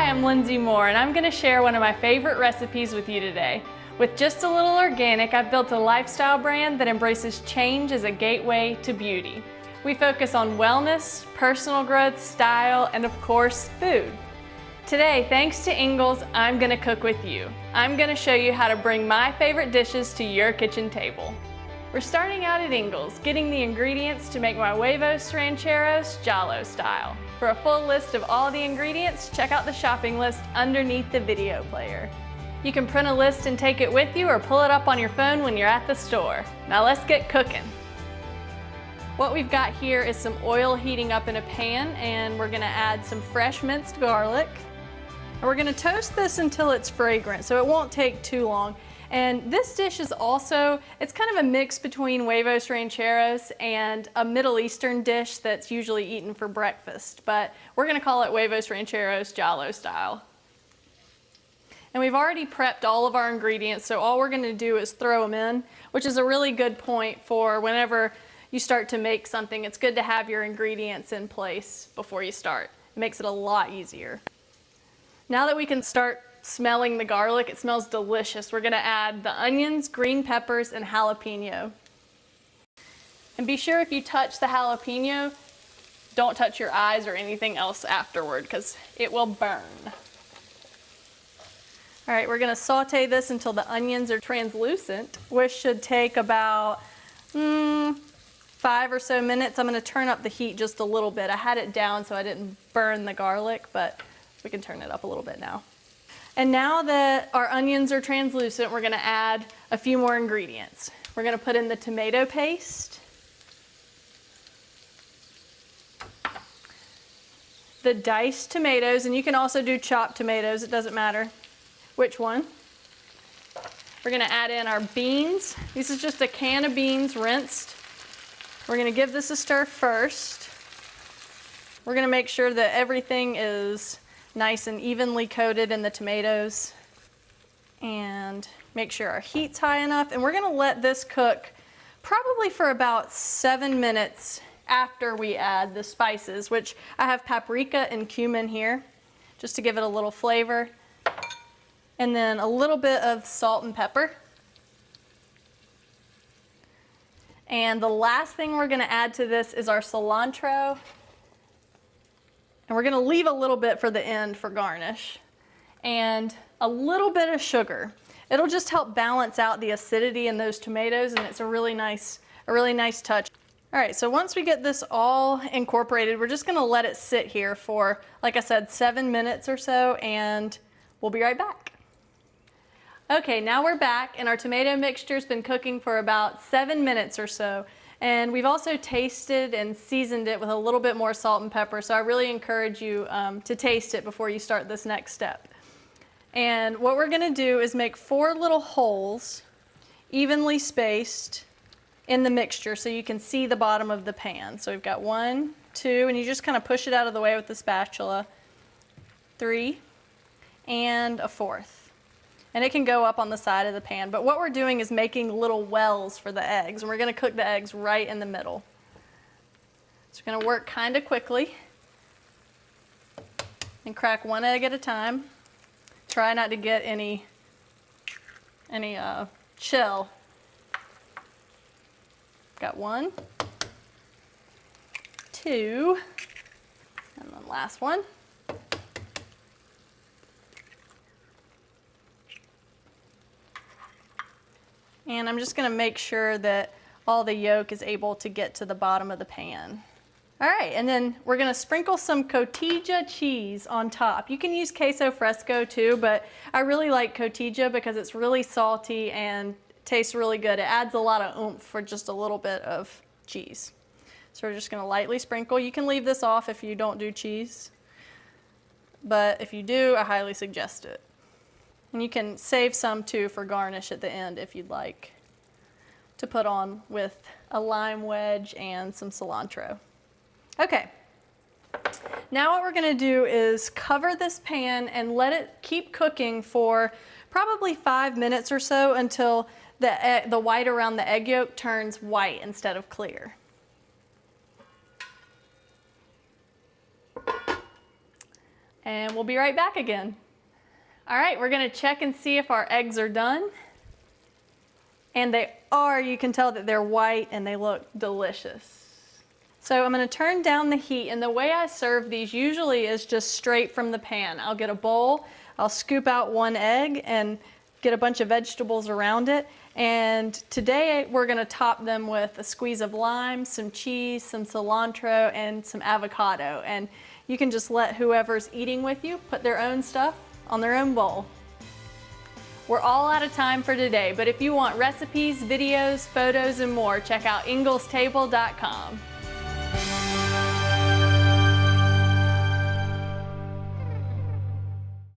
I'm Lindsay Moore, and I'm going to share one of my favorite recipes with you today. With just a little organic, I've built a lifestyle brand that embraces change as a gateway to beauty. We focus on wellness, personal growth, style, and of course, food. Today, thanks to Ingles, I'm going to cook with you. I'm going to show you how to bring my favorite dishes to your kitchen table. We're starting out at Ingles, getting the ingredients to make my Huevos Rancheros JALO style. For a full list of all the ingredients, check out the shopping list underneath the video player. You can print a list and take it with you or pull it up on your phone when you're at the store. Now let's get cooking. What we've got here is some oil heating up in a pan, and we're gonna add some fresh minced garlic. And we're gonna toast this until it's fragrant, so it won't take too long. And this dish is also, it's kind of a mix between Huevos Rancheros and a Middle Eastern dish that's usually eaten for breakfast, but we're gonna call it Huevos Rancheros JALO style. And we've already prepped all of our ingredients, so all we're gonna do is throw them in, which is a really good point for whenever you start to make something. It's good to have your ingredients in place before you start. It makes it a lot easier. Now that we can start smelling the garlic, it smells delicious. We're gonna add the onions, green peppers, and jalapeno. And be sure if you touch the jalapeno, don't touch your eyes or anything else afterward because it will burn. All right, we're gonna saute this until the onions are translucent, which should take about 5 or so minutes. I'm gonna turn up the heat just a little bit. I had it down so I didn't burn the garlic, but we can turn it up a little bit now. And now that our onions are translucent, we're gonna add a few more ingredients. We're gonna put in the tomato paste, the diced tomatoes, and you can also do chopped tomatoes, it doesn't matter which one. We're gonna add in our beans. This is just a can of beans rinsed. We're gonna give this a stir first. We're gonna make sure that everything is nice and evenly coated in the tomatoes, and make sure our heat's high enough. And we're gonna let this cook probably for about 7 minutes after we add the spices, which I have paprika and cumin here, just to give it a little flavor. And then a little bit of salt and pepper. And the last thing we're gonna add to this is our cilantro. And we're gonna leave a little bit for the end for garnish. And a little bit of sugar. It'll just help balance out the acidity in those tomatoes, and it's a really nice touch. All right, so once we get this all incorporated, we're just gonna let it sit here for, like I said, 7 minutes or so, and we'll be right back. Okay, now we're back, and our tomato mixture's been cooking for about 7 minutes or so. And we've also tasted and seasoned it with a little bit more salt and pepper, so I really encourage you to taste it before you start this next step. And what we're gonna do is make 4 little holes, evenly spaced, in the mixture so you can see the bottom of the pan. So we've got 1, 2, and you just kind of push it out of the way with the spatula, 3, and a 4th. And it can go up on the side of the pan. But what we're doing is making little wells for the eggs, and we're gonna cook the eggs right in the middle. So we're gonna work kind of quickly and crack 1 egg at a time. Try not to get any shell. Got 1, 2, and then last one. And I'm just gonna make sure that all the yolk is able to get to the bottom of the pan. All right, and then we're gonna sprinkle some cotija cheese on top. You can use queso fresco too, but I really like cotija because it's really salty and tastes really good. It adds a lot of oomph for just a little bit of cheese. So we're just gonna lightly sprinkle. You can leave this off if you don't do cheese, but if you do, I highly suggest it. And you can save some too for garnish at the end if you'd like to put on with a lime wedge and some cilantro. Okay, now what we're gonna do is cover this pan and let it keep cooking for probably 5 minutes or so until the white around the egg yolk turns white instead of clear. And we'll be right back again. All right, we're gonna check and see if our eggs are done. And they are. You can tell that they're white and they look delicious. So I'm gonna turn down the heat, and the way I serve these usually is just straight from the pan. I'll get a bowl, I'll scoop out one egg and get a bunch of vegetables around it. And today we're gonna top them with a squeeze of lime, some cheese, some cilantro, and some avocado. And you can just let whoever's eating with you put their own stuff on their own bowl. We're all out of time for today, but if you want recipes, videos, photos, and more, check out inglestable.com.